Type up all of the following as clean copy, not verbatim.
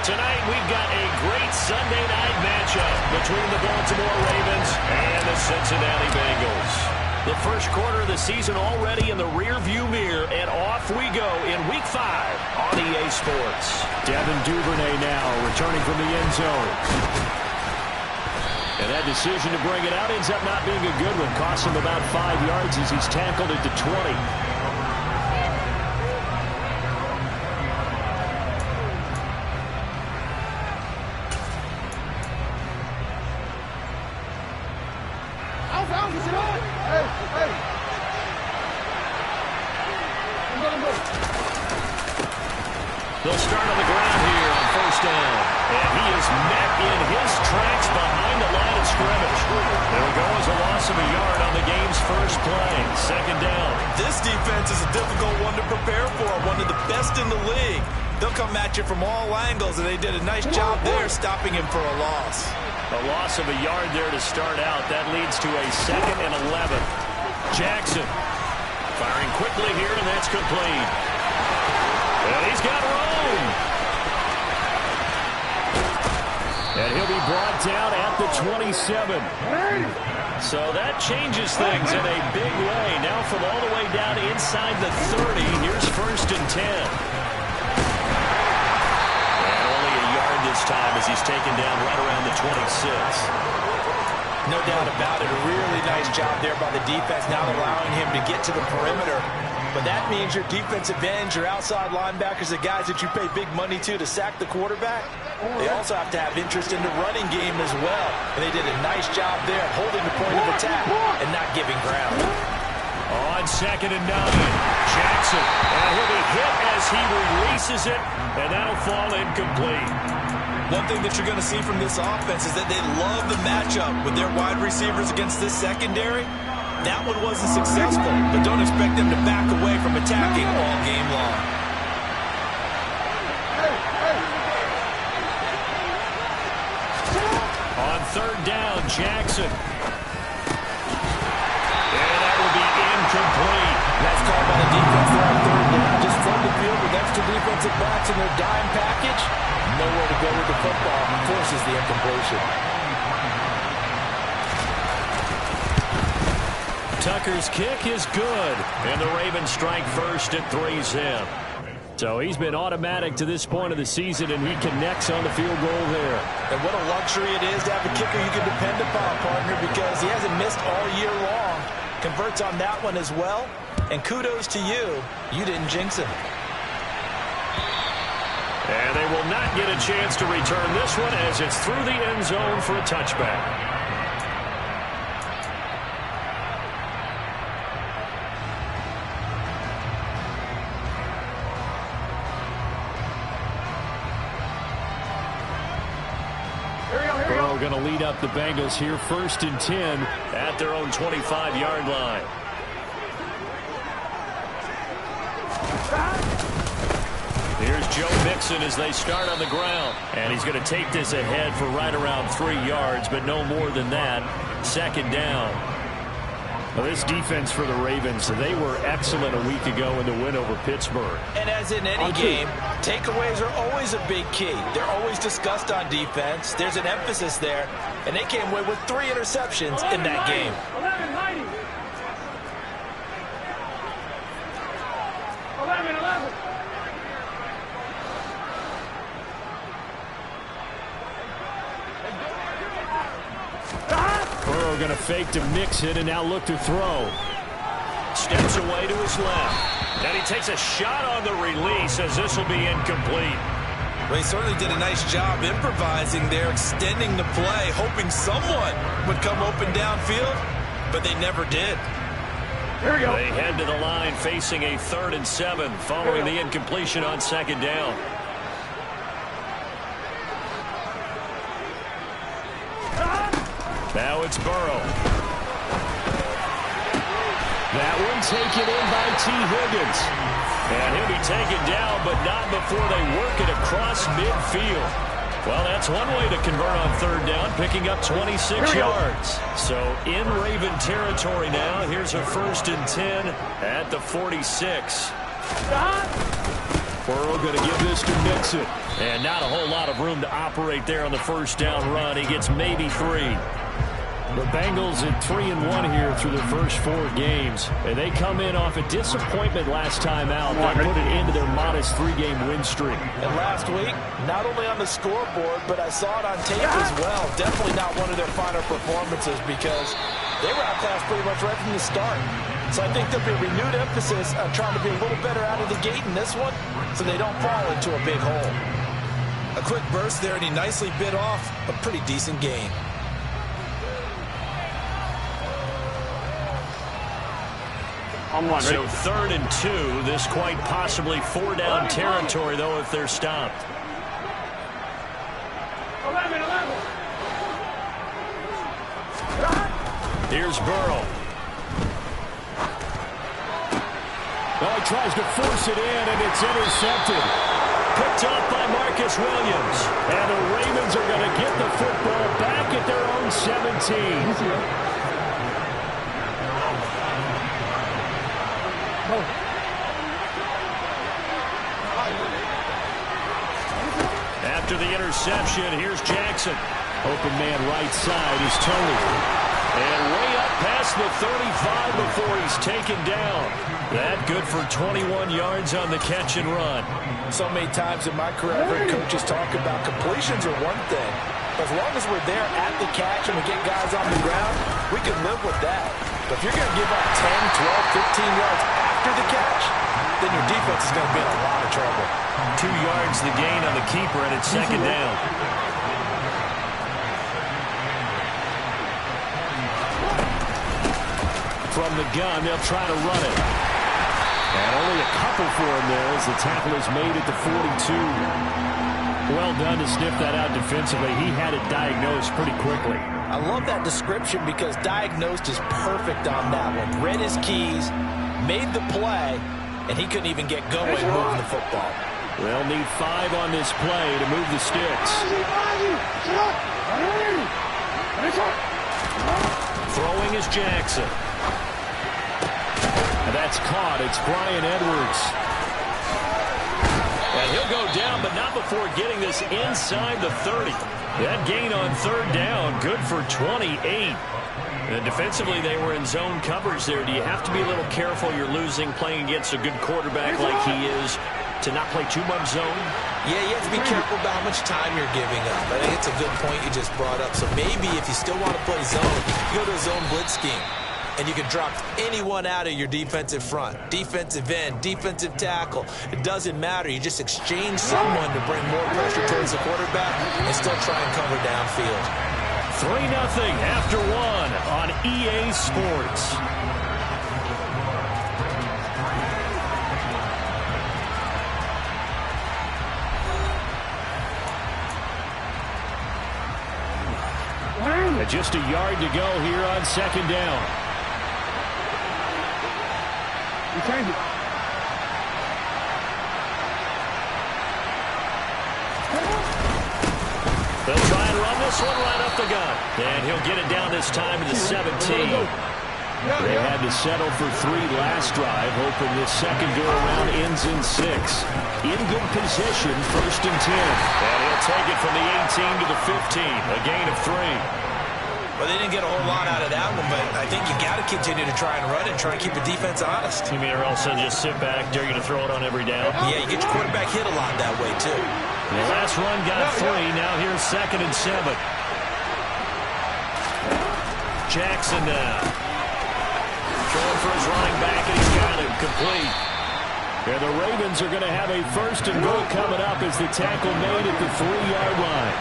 Tonight, we've got a great Sunday night matchup between the Baltimore Ravens and the Cincinnati Bengals. The first quarter of the season already in the rearview mirror, and off we go in Week 5 on EA Sports. Devin Duvernay now returning from the end zone. And that decision to bring it out ends up not being a good one. Costs him about 5 yards as he's tackled at the 20. They'll start on the ground here on first down. And he is met in his tracks behind the line of scrimmage. There will go as a loss of a yard on the game's first play. Second down. This defense is a difficult one to prepare for. One of the best in the league. They'll come at you from all angles, and they did a nice job there stopping him for a loss. A loss of a yard there to start out. That leads to a 2nd and 11. Jackson firing quickly here, and that's complete. And he's got room. And he'll be brought down at the 27. So that changes things in a big way. Now from all the way down inside the 30, here's 1st and 10. And only a yard this time as he's taken down right around the 26. No doubt about it. A really nice job there by the defense, not allowing him to get to the perimeter. But that means your defensive ends, your outside linebackers, the guys that you pay big money to sack the quarterback, they also have to have interest in the running game as well. And they did a nice job there holding the point of attack and not giving ground. On 2nd and 9, Jackson. And he'll be hit as he releases it, and that'll fall incomplete. One thing that you're going to see from this offense is that they love the matchup with their wide receivers against this secondary. That one wasn't successful, but don't expect them to back away from attacking all game long. On 3rd down, Jackson. And that will be incomplete. That's called by the defense there on 3rd down. Just flood the field with extra defensive backs in their dime package. Nowhere to go with the football. Forces the incompletion. Tucker's kick is good, and the Ravens strike first and threes him. So he's been automatic to this point of the season, and he connects on the field goal there. And what a luxury it is to have a kicker you can depend upon, partner, because he hasn't missed all year long. Converts on that one as well, and kudos to you. You didn't jinx him. And they will not get a chance to return this one as it's through the end zone for a touchback. Going to lead up the Bengals here, 1st and 10 at their own 25-yard line. Here's Joe Mixon as they start on the ground. And he's going to take this ahead for right around 3 yards, but no more than that. 2nd down. Well, this defense for the Ravens, they were excellent a week ago in the win over Pittsburgh. And as in any game, takeaways are always a big key. They're always discussed on defense. There's an emphasis there, and they came away with 3 interceptions in that game. 11. Burrow going to fake to mix it and now look to throw. Steps away to his left. And he takes a shot on the release as this will be incomplete. Well, he certainly did a nice job improvising there, extending the play, hoping someone would come open downfield, but they never did. Here we go. They head to the line facing a 3rd and 7 following the incompletion on 2nd down. Now it's Burrow. That one taken in by T. Higgins. And he'll be taken down, but not before they work it across midfield. Well, that's one way to convert on 3rd down, picking up 26 yards. So in Raven territory now. Here's a 1st and 10 at the 46. Burrow going to give this to Mixon. And not a whole lot of room to operate there on the first down run. He gets maybe 3. The Bengals at 3-1 here through their first 4 games. And they come in off a disappointment last time out. They put it into their modest 3-game win streak. And last week, not only on the scoreboard, but I saw it on tape as well. Definitely not one of their finer performances because they were outclassed pretty much right from the start. So I think there'll be a renewed emphasis on trying to be a little better out of the gate in this one so they don't fall into a big hole. A quick burst there, and he nicely bit off a pretty decent gain. So 3rd and 2. This quite possibly 4-down territory, though, if they're stopped. 11. Here's Burrow. Well, he tries to force it in, and it's intercepted. Picked off by Marcus Williams. And the Ravens are going to get the football back at their own 17. After the interception, here's Jackson. Open man right side is Tony. And way up past the 35 before he's taken down. That good for 21 yards on the catch and run. So many times in my career, I've heard coaches talk about completions are one thing. As long as we're there at the catch and we get guys on the ground, we can live with that. But if you're going to give up 10, 12, 15 yards after the catch, then your defense is going to be in a lot of trouble. 2 yards the gain on the keeper, and it's 2nd down. From the gun, they'll try to run it. And only a couple for him there as the tackle is made at the 42. Well done to sniff that out defensively. He had it diagnosed pretty quickly. I love that description because diagnosed is perfect on that one. Read his keys, made the play, and he couldn't even get going moving the football. They'll need 5 on this play to move the sticks. Throwing is Jackson. And that's caught. It's Brian Edwards. And he'll go down, but not before getting this inside the 30. That gain on 3rd down, good for 28. And defensively, they were in zone coverage there. Do you have to be a little careful you're losing playing against a good quarterback like he is to not play too much zone? Yeah, you have to be careful about how much time you're giving up. I think it's a good point you just brought up. So maybe if you still want to play zone, you go to a zone blitz scheme. And you can drop anyone out of your defensive front. Defensive end, defensive tackle. It doesn't matter. You just exchange someone to bring more pressure towards the quarterback and still try and cover downfield. 3-0 after 1 on EA Sports. And just a yard to go here on 2nd down. You change it. They'll try and run this one right up the gut. And he'll get it down this time to the 17. They had to settle for 3 last drive, hoping this second go-around ends in 6. In good position, 1st and 10. And he'll take it from the 18 to the 15, a gain of 3. Well, they didn't get a whole lot out of that one, but I think you got to continue to try and run and try and keep the defense honest. You mean or else they'll just sit back, dare you to throw it on every down? Yeah, you get your quarterback hit a lot that way, too. The last run got 3. Now here's 2nd and 7. Jackson now. Throwing for his running back, and he's got it complete. And the Ravens are going to have a 1st and goal coming up as the tackle made at the 3-yard line.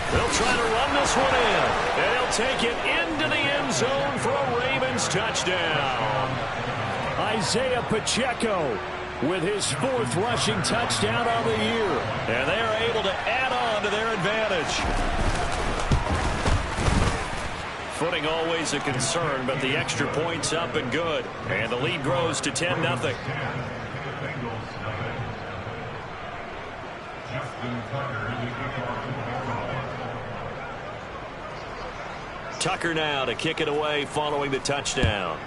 They'll try to run this one in, and he'll take it into the end zone for a Ravens touchdown. Isaiah Pacheco with his 4th rushing touchdown on the year. And they are able to add on to their advantage. Footing always a concern, but the extra point's up and good. And the lead grows to 10-0. Tucker now to kick it away following the touchdown.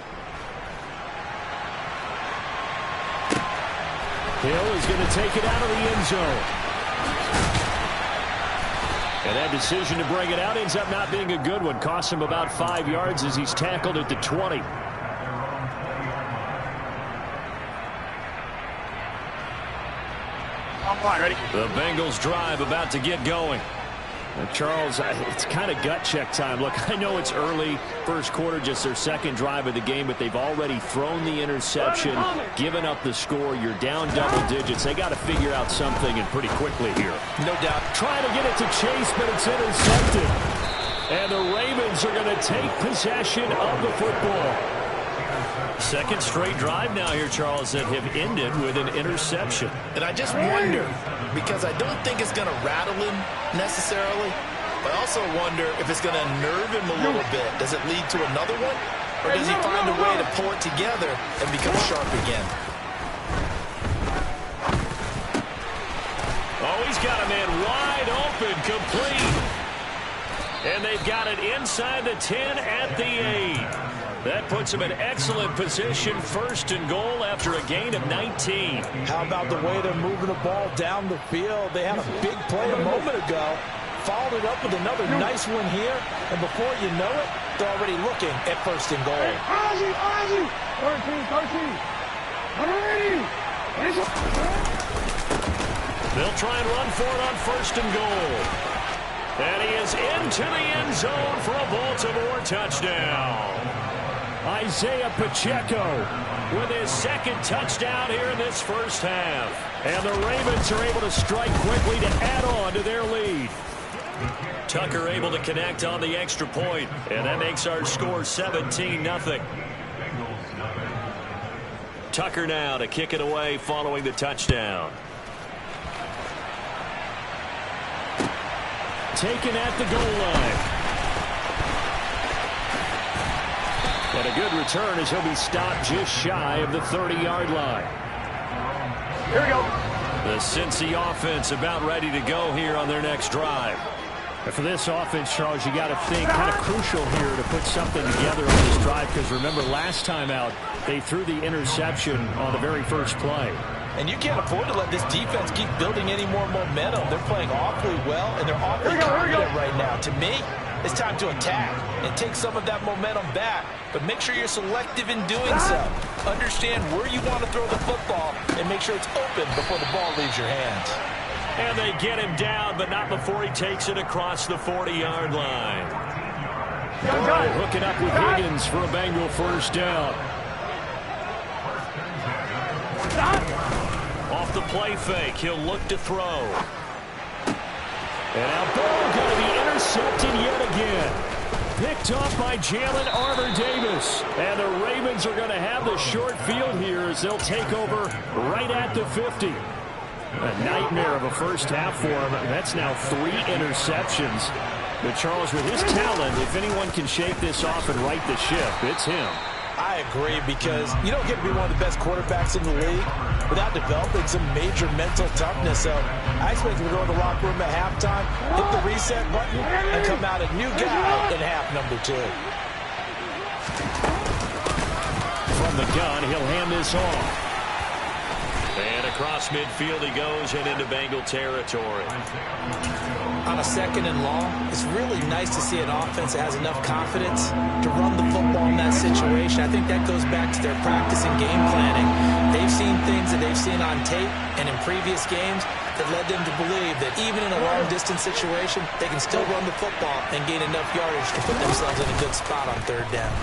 Hill is going to take it out of the end zone. And that decision to bring it out ends up not being a good one. Costs him about 5 yards as he's tackled at the 20. Ready? The Bengals drive about to get going. Charles, it's kind of gut check time. Look, I know it's early, first quarter, just their second drive of the game, but they've already thrown the interception, given up the score. You're down double digits. They got to figure out something, and pretty quickly here. No doubt. Trying to get it to Chase, but it's intercepted. And the Ravens are going to take possession of the football. Second straight drive now here, Charles, that have ended with an interception. And I just wonder, because I don't think it's going to rattle him necessarily, but I also wonder if it's going to nerve him a little bit. Does it lead to another one? Or does he find a way to pull it together and become sharp again? Oh, he's got a man wide open, complete. And they've got it inside the 10 at the 8. That puts him in excellent position, first and goal after a gain of 19. How about the way they're moving the ball down the field? They had a big play a moment ago, followed it up with another nice one here, and before you know it, they're already looking at first and goal. 13. They'll try and run for it on first and goal. And he is into the end zone for a Baltimore touchdown. Isaiah Pacheco with his second touchdown here in this first half. And the Ravens are able to strike quickly to add on to their lead. Tucker able to connect on the extra point, and that makes our score 17-0. Tucker now to kick it away following the touchdown. Taken at the goal line. And a good return as he'll be stopped just shy of the 30-yard line. Here we go. The Cincy offense about ready to go here on their next drive. And for this offense, Charles, you got to think kind of crucial here to put something together on this drive, because remember last time out they threw the interception on the very first play. And you can't afford to let this defense keep building any more momentum. They're playing awfully well, and they're awfully confident right now. To me, it's time to attack and take some of that momentum back, but make sure you're selective in doing so. Understand where you want to throw the football and make sure it's open before the ball leaves your hands. And they get him down, but not before he takes it across the 40-yard line. Burrow hooking up with Higgins for a Bengal first down. Off the play fake, he'll look to throw. And now Burrow going to be intercepted yet again. Picked off by Jalen Armour-Davis. And the Ravens are going to have the short field here as they'll take over right at the 50. A nightmare of a first half for him. That's now 3 interceptions. But Charles, with his talent, if anyone can shake this off and right the ship, it's him. I agree, because you don't get to be one of the best quarterbacks in the league without developing some major mental toughness. So I expect him to go in the locker room at halftime, hit the reset button, and come out a new guy in half number 2. From the gun, he'll hand this off. And across midfield he goes and into Bengal territory. On a second and long, it's really nice to see an offense that has enough confidence to run the football in that situation. I think that goes back to their practice and game planning. They've seen things that they've seen on tape and in previous games that led them to believe that even in a long-distance situation, they can still run the football and gain enough yardage to put themselves in a good spot on third down.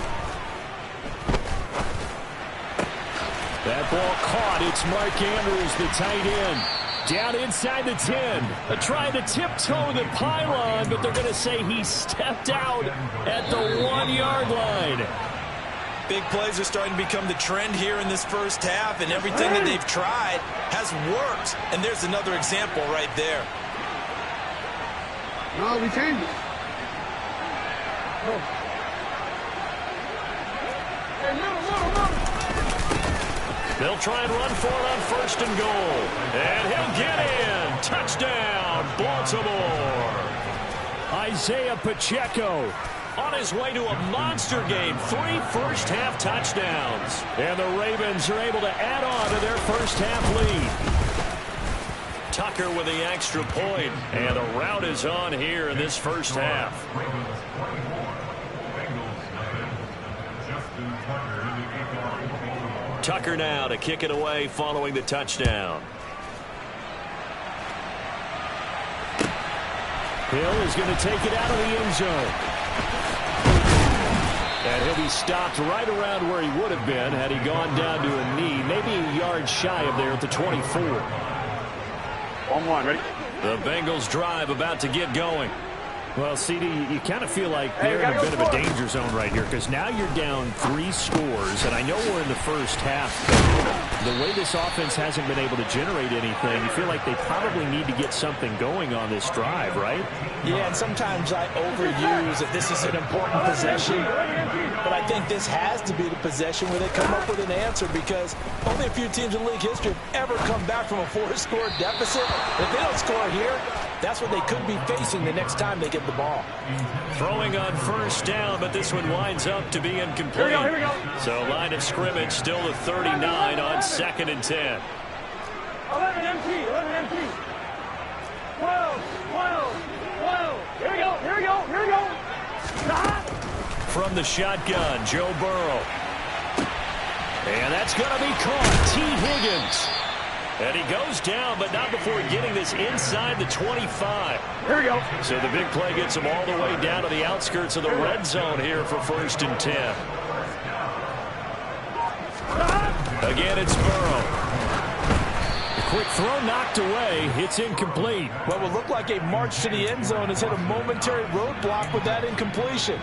That ball caught. It's Mark Andrews, the tight end. Down inside the 10. They're trying to tiptoe the pylon, but they're going to say he stepped out at the 1-yard line. Big plays are starting to become the trend here in this first half, and everything that they've tried has worked. And there's another example right there. No, we changed it. Hey, middle. They'll try and run for it on first and goal. And he'll get in. Touchdown, Baltimore. Isaiah Pacheco on his way to a monster game. 3 first-half touchdowns. And the Ravens are able to add on to their first-half lead. Tucker with the extra point. And the rout is on here in this first half. Tucker now to kick it away following the touchdown. Hill is going to take it out of the end zone. And he'll be stopped right around where he would have been had he gone down to a knee, maybe a yard shy of there at the 24. On one, ready? The Bengals drive about to get going. Well, CD, you kind of feel like they're in a bit of a danger zone right here because now you're down 3 scores, and I know we're in the first half, but the way this offense hasn't been able to generate anything, you feel like they probably need to get something going on this drive, right? Yeah, and sometimes I overuse that this is an important possession, but I think this has to be the possession where they come up with an answer because only a few teams in league history have ever come back from a 4-score deficit. If they don't score here, that's what they could be facing the next time they get the ball. Throwing on first down, but this one winds up to be incomplete. Here we go. So line of scrimmage still to 39 on 2nd and 10. 11 MT, 11 MT. 12, 12, 12. Here we go. Stop. From the shotgun, Joe Burrow. And that's going to be caught. T. Higgins. And he goes down, but not before getting this inside the 25. Here we go. So the big play gets him all the way down to the outskirts of the red zone here for 1st and 10. Again, it's Burrow. A quick throw knocked away. It's incomplete. What will look like a march to the end zone has hit a momentary roadblock with that incompletion.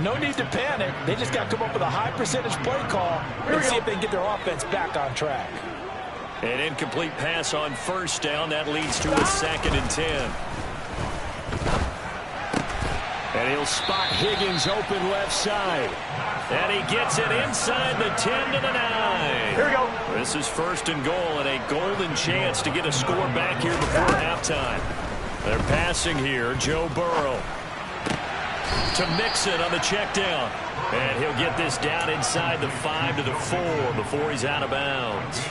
No need to panic. They just got to come up with a high percentage play call and see if they can get their offense back on track. An incomplete pass on first down. That leads to a 2nd and 10. And he'll spot Higgins open left side. And he gets it inside the 10 to the 9. Here we go. This is 1st and goal and a golden chance to get a score back here before halftime. They're passing here. Joe Burrow to Mixon on the check down. And he'll get this down inside the 5 to the 4 before he's out of bounds.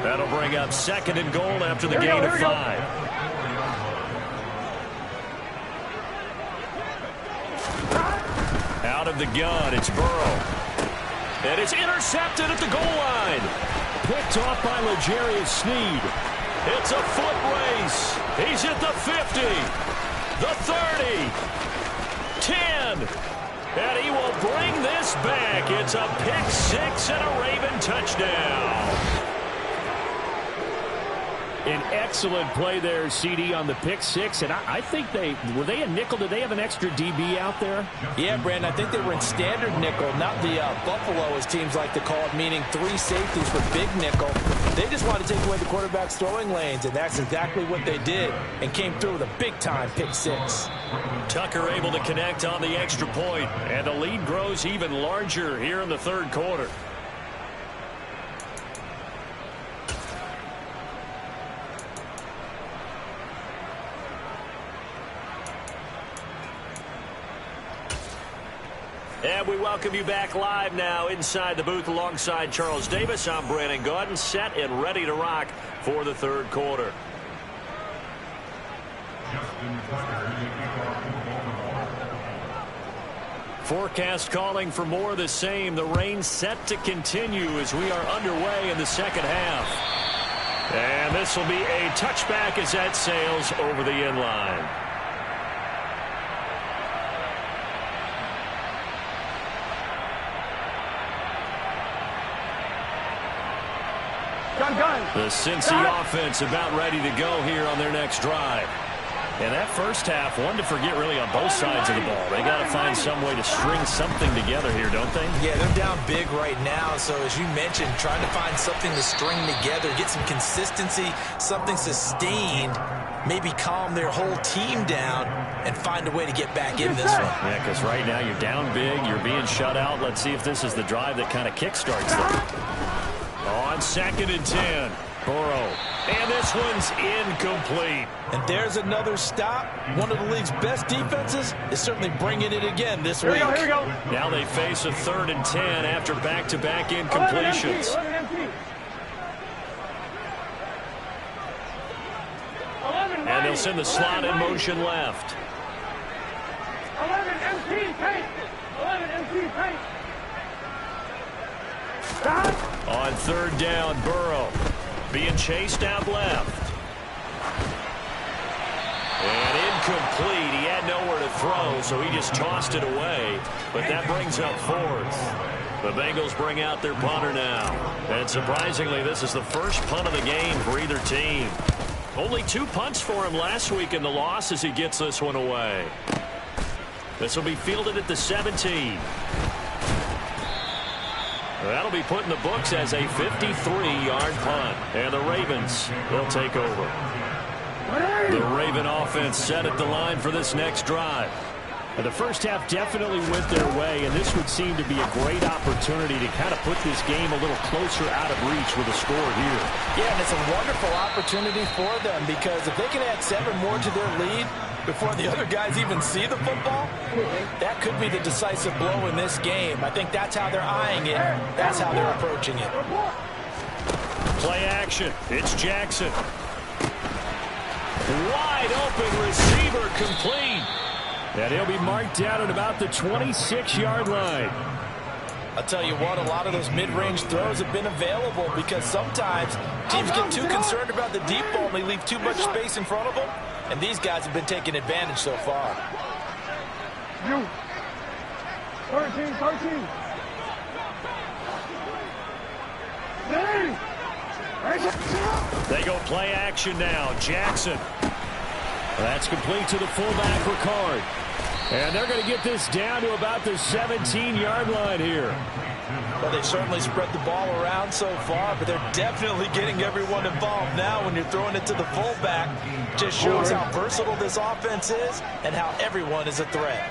That'll bring up 2nd and goal after the gain of 5. Out of the gun, it's Burrow. And it's intercepted at the goal line. Picked off by L'Jarius Sneed. It's a foot race. He's at the 50, the 30, 10. And he will bring this back. It's a pick 6 and a Raven touchdown. An excellent play there, CD, on the pick 6. And I think were they a nickel? Did they have an extra DB out there? Yeah, Brandon, I think they were in standard nickel, not the Buffalo, as teams like to call it, meaning 3 safeties for big nickel. They just wanted to take away the quarterback's throwing lanes, and that's exactly what they did, and came through with a big-time pick 6. Tucker able to connect on the extra point, and the lead grows even larger here in the 3rd quarter. And we welcome you back live now inside the booth alongside Charles Davis. I'm Brandon Gaudin, set and ready to rock for the 3rd quarter. Forecast calling for more of the same. The rain set to continue as we are underway in the 2nd half. And this will be a touchback as that sails over the end line. The Cincy offense about ready to go here on their next drive. And that first half, one to forget really on both sides of the ball. They got to find some way to string something together here, don't they? Yeah, they're down big right now. So as you mentioned, trying to find something to string together, get some consistency, something sustained, maybe calm their whole team down and find a way to get back in this one. Yeah, because right now you're down big, you're being shut out. Let's see if this is the drive that kind of kickstarts them. On 2nd and 10, Burrow. And this one's incomplete. And there's another stop. One of the league's best defenses is certainly bringing it again this week. Here we go. Now they face a 3rd and 10 after back-to-back incompletions. And they'll send the slot in motion left. 11 MT paint. 11 MT paint. On third down, Burrow being chased out left. And incomplete. He had nowhere to throw, so he just tossed it away. But that brings up fourth. The Bengals bring out their punter now. And surprisingly, this is the first punt of the game for either team. Only 2 punts for him last week in the loss as he gets this one away. This will be fielded at the 17. That'll be put in the books as a 53-yard punt. And the Ravens will take over. The Raven offense set at the line for this next drive. The first half definitely went their way, and this would seem to be a great opportunity to kind of put this game a little closer out of reach with a score here. Yeah, and it's a wonderful opportunity for them because if they can add 7 more to their lead before the other guys even see the football, that could be the decisive blow in this game. I think that's how they're eyeing it. That's how they're approaching it. Play action. It's Jackson. Wide open receiver complete. And he'll be marked down at about the 26-yard line. I'll tell you what, a lot of those mid-range throws have been available because sometimes teams get too concerned about the deep ball and they leave too much space in front of them. And these guys have been taking advantage so far. 13. They go play action now. Jackson. That's complete to the fullback, Ricard. And they're going to get this down to about the 17-yard line here. Well, they certainly spread the ball around so far, but they're definitely getting everyone involved now when you're throwing it to the fullback. Just shows how versatile this offense is and how everyone is a threat.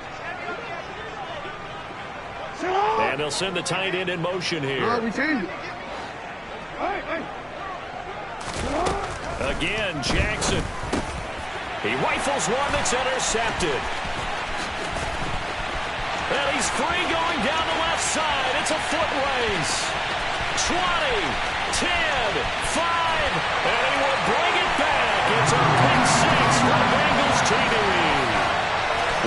And they'll send the tight end in motion here. We change it. Again, Jackson. He rifles one that's intercepted. And he's free going down the left side. It's a foot race. 20, 10, 5, and he will bring it back. It's a pick six for the Bengals TV.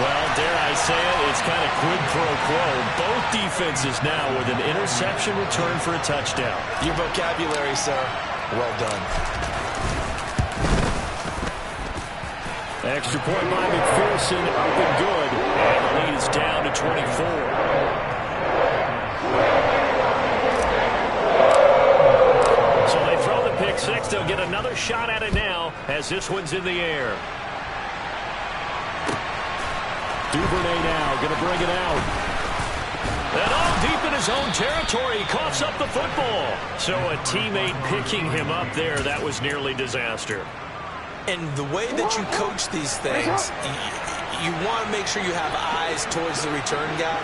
Well, dare I say it, it's kind of quid pro quo. Both defenses now with an interception return for a touchdown. Your vocabulary, sir. Well done. Extra point by McPherson, up and good. And the lead is down to 24. So they throw the pick six. They'll get another shot at it now as this one's in the air. Duvernay now going to bring it out. And all deep in his own territory, he coughs up the football. So a teammate picking him up there, that was nearly disaster. And the way that you coach these things, you want to make sure you have eyes towards the return guy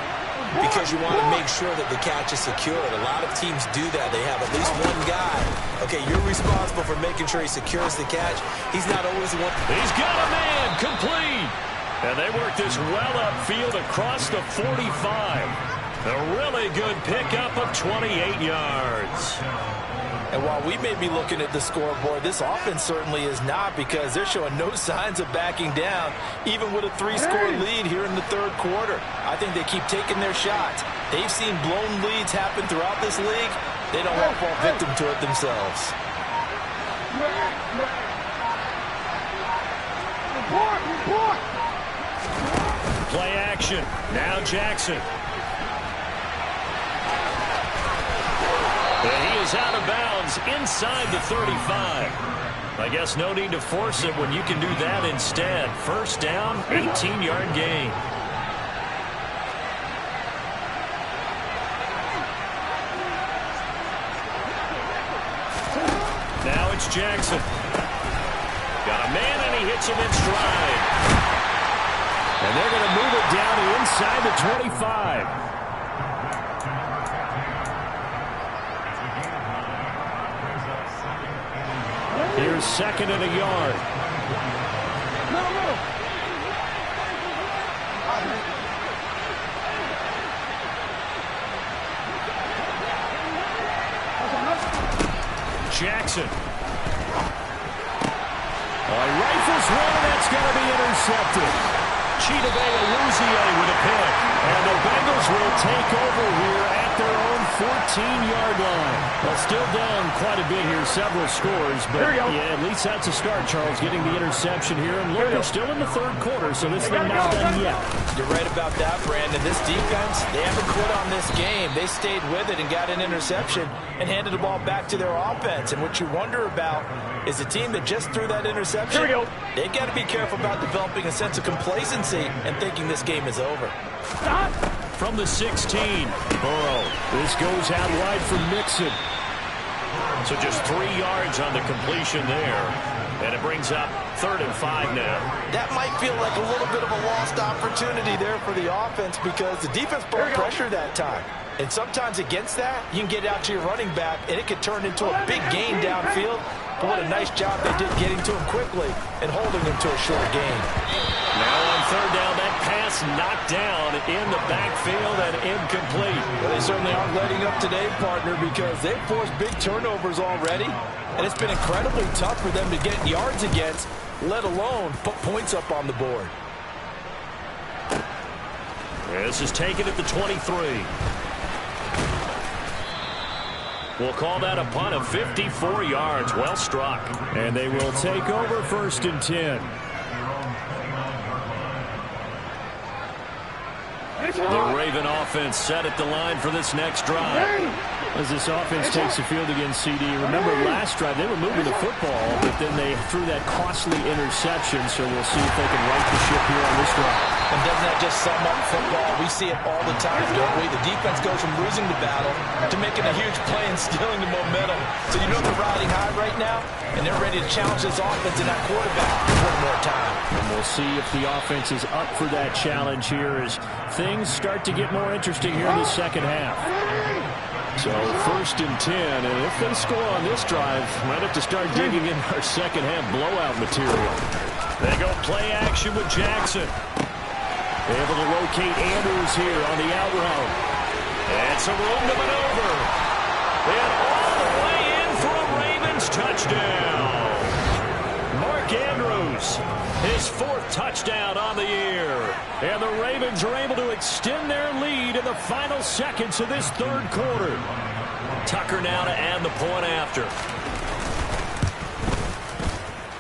because you want to make sure that the catch is secured. A lot of teams do that. They have at least one guy. Okay, you're responsible for making sure he secures the catch. He's not always the one. He's got a man, complete. And they work this well upfield across the 45. A really good pickup of 28 yards. And while we may be looking at the scoreboard, this offense certainly is not because they're showing no signs of backing down, even with a 3-score lead here in the third quarter. I think they keep taking their shots. They've seen blown leads happen throughout this league. They don't want to fall victim to it themselves. Play action. Now Jackson. And he is out of bounds inside the 35. I guess no need to force it when you can do that instead. First down, 18-yard gain. Now it's Jackson. Got a man and he hits him in stride. And they're going to move it down to inside the 25. Here's second and a yard. Jackson. Rifles one, and that's going to be intercepted. Chidobe Awuzie with a pick. And the Bengals will take over here at their own 14-yard line. Well, still down quite a bit here, several scores. But, yeah, at least that's a start, Charles, getting the interception here. And look, we're still in the third quarter, so this thing not done yet. You're right about that, Brandon. This defense, they haven't quit on this game. They stayed with it and got an interception and handed the ball back to their offense. And what you wonder about is a team that just threw that interception. They've got to be careful about developing a sense of complacency and thinking this game is over. Stop. From the 16, Burrow. This goes out wide for Mixon. So just 3 yards on the completion there. And it brings up 3rd and 5 now. That might feel like a little bit of a lost opportunity there for the offense because the defense brought pressure that time. And sometimes against that, you can get out to your running back, and it could turn into a big gain downfield. But what a nice job they did getting to him quickly and holding him to a short gain. Now on 3rd down, that pass knocked down in the backfield and incomplete. Well, they certainly aren't letting up today, partner, because they've forced big turnovers already. And it's been incredibly tough for them to get yards against, let alone put points up on the board. This is taken at the 23. We'll call that a punt of 54 yards. Well struck. And they will take over 1st and 10. The Raven offense set at the line for this next drive. As this offense takes the field against CD. Remember last drive, they were moving the football, but then they threw that costly interception, so we'll see if they can right the ship here on this drive. And doesn't that just sum up football? We see it all the time, don't we? The defense goes from losing the battle to making a huge play and stealing the momentum. So you know they're riding high right now, and they're ready to challenge this offense and that quarterback one more time. And we'll see if the offense is up for that challenge here as things start to get more interesting here in the second half. So 1st and 10, and if they score on this drive, might have to start digging in our second half blowout material. They go play action with Jackson. Able to locate Andrews here on the out route. And some room to maneuver. And all the way in for a Ravens touchdown. Mark Andrews, his 4th touchdown on the year. And the Ravens are able to extend their lead in the final seconds of this 3rd quarter. Tucker now to add the point after.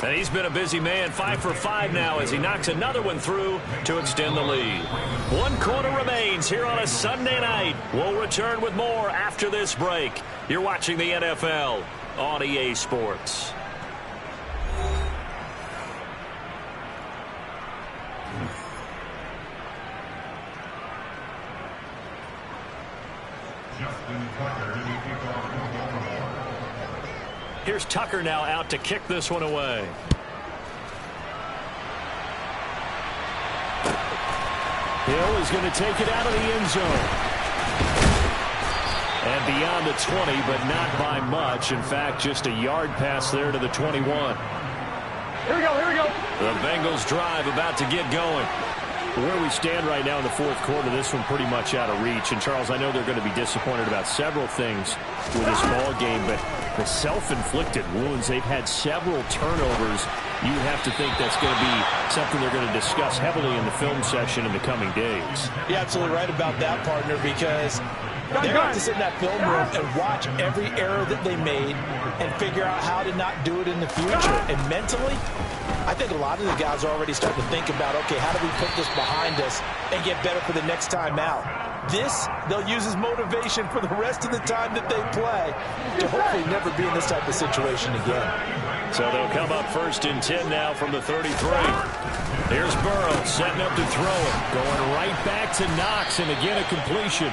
And he's been a busy man, 5 for 5 now as he knocks another one through to extend the lead. 1 quarter remains here on a Sunday night. We'll return with more after this break. You're watching the NFL on EA Sports. Here's Tucker now out to kick this one away. Hill is going to take it out of the end zone. And beyond the 20, but not by much. In fact, just a yard pass there to the 21. Here we go. The Bengals drive about to get going. Where we stand right now in the 4th quarter, this one pretty much out of reach. And, Charles, I know they're going to be disappointed about several things with this ball game, but the self-inflicted wounds, they've had several turnovers. You have to think that's going to be something they're going to discuss heavily in the film session in the coming days. You're absolutely right about that, partner, because they're going to sit in that film room and watch every error that they made and figure out how to not do it in the future. And mentally, I think a lot of the guys are already starting to think about, okay, how do we put this behind us and get better for the next time out? This, they'll use as motivation for the rest of the time that they play to hopefully never be in this type of situation again. So they'll come up 1st and 10 now from the 33. Here's Burrow setting up to throw it. Going right back to Knox, and again a completion.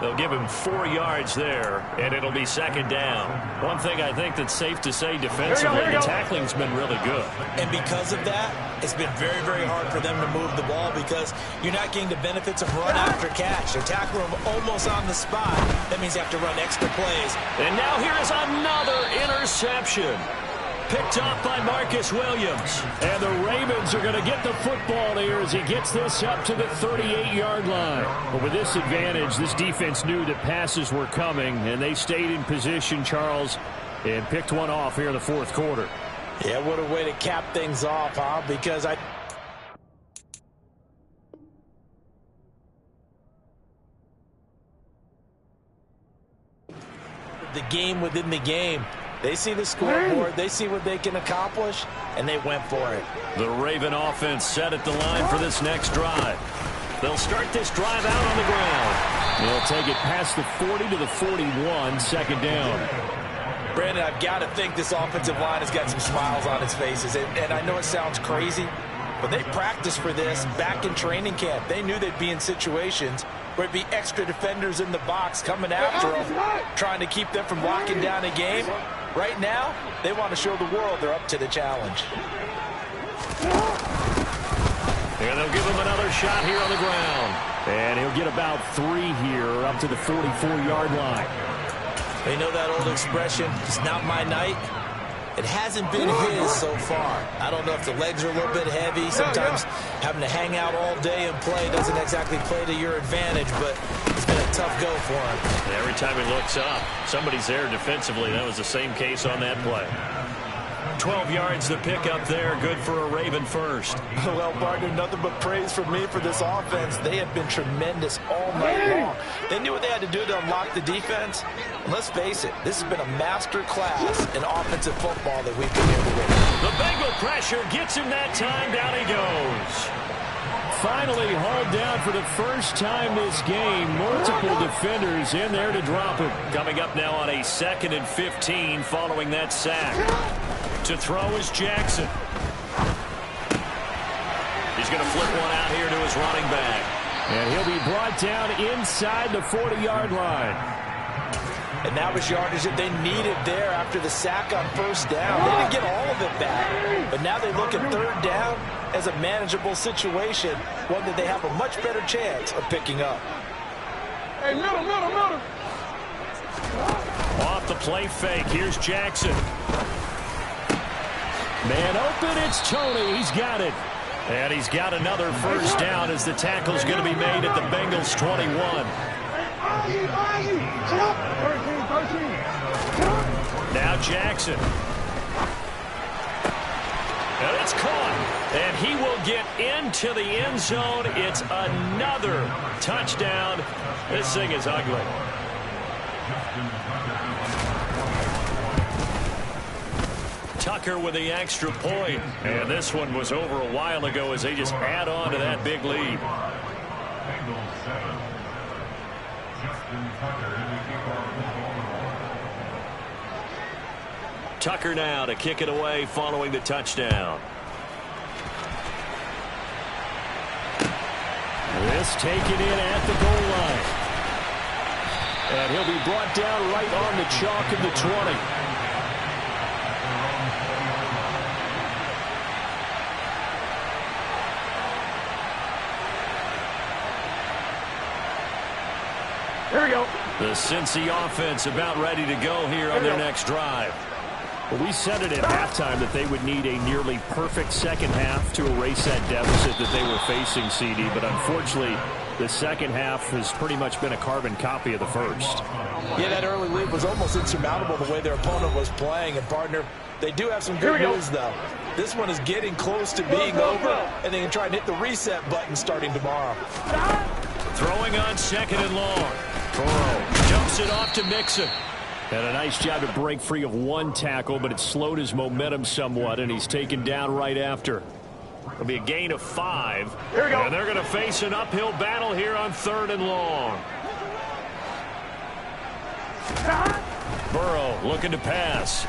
They'll give him 4 yards there, and it'll be 2nd down. One thing I think that's safe to say defensively, the tackling's been really good. And because of that, it's been very, very hard for them to move the ball because you're not getting the benefits of run after catch. They're tackling them almost on the spot. That means they have to run extra plays. And now here is another interception. Picked off by Marcus Williams. And the Ravens are going to get the football here as he gets this up to the 38-yard line. But with this advantage, this defense knew that passes were coming, and they stayed in position, Charles, and picked one off here in the 4th quarter. Yeah, what a way to cap things off, huh? Because the game within the game. They see the scoreboard, they see what they can accomplish, and they went for it. The Raven offense set at the line for this next drive. They'll start this drive out on the ground. They'll take it past the 40 to the 41, second down. Brandon, I've got to think this offensive line has got some smiles on its faces. And I know it sounds crazy, but they practiced for this back in training camp. They knew they'd be in situations where it'd be extra defenders in the box coming after them, trying to keep them from locking down a game. Right now, they want to show the world they're up to the challenge. And they'll give him another shot here on the ground. And he'll get about 3 here up to the 44-yard line. They know that old expression, it's not my night. It hasn't been his so far. I don't know if the legs are a little bit heavy. Sometimes having to hang out all day and play doesn't exactly play to your advantage, but it's been a tough go for him. And every time he looks up, somebody's there defensively. That was the same case on that play. 12 yards to pick up there. Good for a Raven first. Well, partner, nothing but praise from me for this offense. They have been tremendous all night long. They knew what they had to do to unlock the defense. And let's face it, this has been a master class in offensive football that we've been able to win. The Bengal pressure gets him that time. Down he goes. Finally hauled down for the first time this game. Multiple defenders in there to drop him. Coming up now on a 2nd and 15 following that sack. To throw is Jackson. He's going to flip one out here to his running back. And he'll be brought down inside the 40-yard line. And that was yardage that they needed there after the sack on first down. They didn't get all of it back. But now they look at third down as a manageable situation, one that they have a much better chance of picking up. Hey, middle. Off the play fake. Here's Jackson. Man open, it's Tony. He's got it. And he's got another first down as the tackle's going to be made at the Bengals 21. Now Jackson. And it's caught. And he will get into the end zone. It's another touchdown. This thing is ugly. Tucker with the extra point. And this one was over a while ago as they just add on to that big lead. Tucker now to kick it away following the touchdown. This taken in at the goal line. And he'll be brought down right on the chalk of the 20. Here we go. The Cincy offense about ready to go here on their next drive. Well, we said it at halftime that they would need a nearly perfect second half to erase that deficit that they were facing, CD. But unfortunately, the second half has pretty much been a carbon copy of the first. Yeah, that early lead was almost insurmountable the way their opponent was playing. And, partner, they do have some good news, though. This one is getting close to being over, and they can try and hit the reset button starting tomorrow. Throwing on 2nd and long. Burrow jumps it off to Mixon. And a nice job to break free of one tackle, but it slowed his momentum somewhat, and he's taken down right after. It'll be a gain of 5. Here we go. And they're going to face an uphill battle here on 3rd and long. Burrow looking to pass.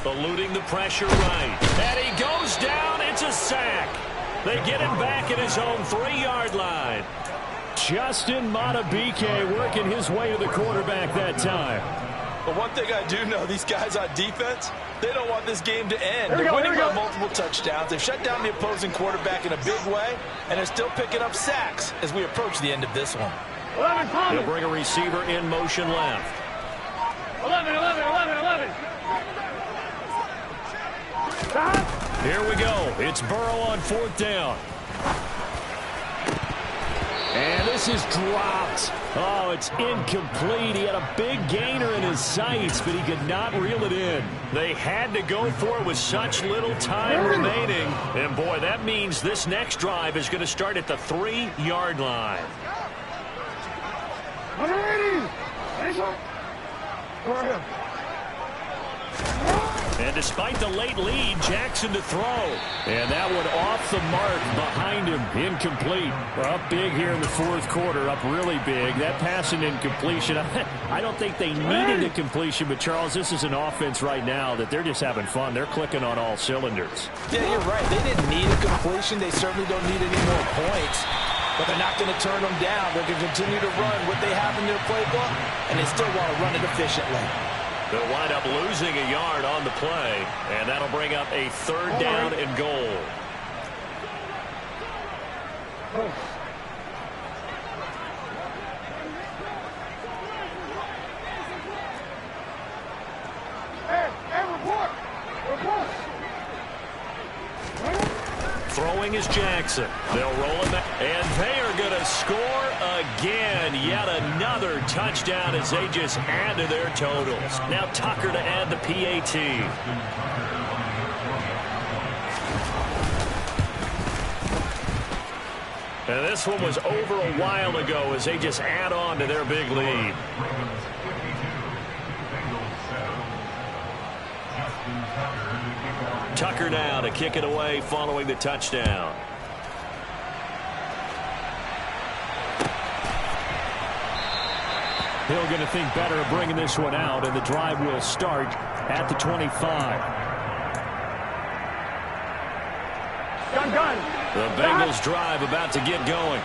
Eluding the pressure right. And he goes down. It's a sack. They get him back at his own 3-yard line. Justin Matabike working his way to the quarterback that time. But one thing I do know, these guys on defense, they don't want this game to end. They're winning by multiple touchdowns. They've shut down the opposing quarterback in a big way, and they're still picking up sacks as we approach the end of this one. They'll bring a receiver in motion left. 11. Here we go. It's Burrow on 4th down. And this is dropped. Oh, it's incomplete. He had a big gainer in his sights, but he could not reel it in. They had to go for it with such little time remaining. And, boy, that means this next drive is going to start at the 3-yard line. And despite the late lead, Jackson to throw. And that one off the mark behind him. Incomplete. Up big here in the fourth quarter. Up really big. That pass and incompletion. I don't think they needed a completion, but, Charles, this is an offense right now that they're just having fun. They're clicking on all cylinders. Yeah, you're right. They didn't need a completion. They certainly don't need any more points. But they're not going to turn them down. They're going to continue to run what they have in their playbook, and they still want to run it efficiently. They'll wind up losing a yard on the play, and that'll bring up a 3rd down and goal. Throwing is Jackson. They'll roll him back, and they are going to score again. Yet another touchdown as they just add to their totals. Now Tucker to add the PAT. And this one was over a while ago as they just add on to their big lead. Tucker now to kick it away following the touchdown. Hill going to think better of bringing this one out, and the drive will start at the 25. Gun. The Bengals drive about to get going.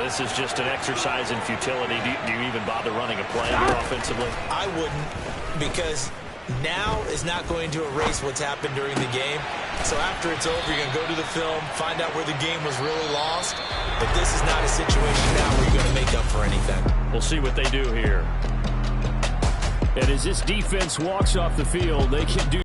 This is just an exercise in futility. Do you even bother running a play here offensively? I wouldn't, because now is not going to erase what's happened during the game. So after it's over, you're going to go to the film, find out where the game was really lost. But this is not a situation now where you're going to make up for anything. We'll see what they do here. And as this defense walks off the field, they can do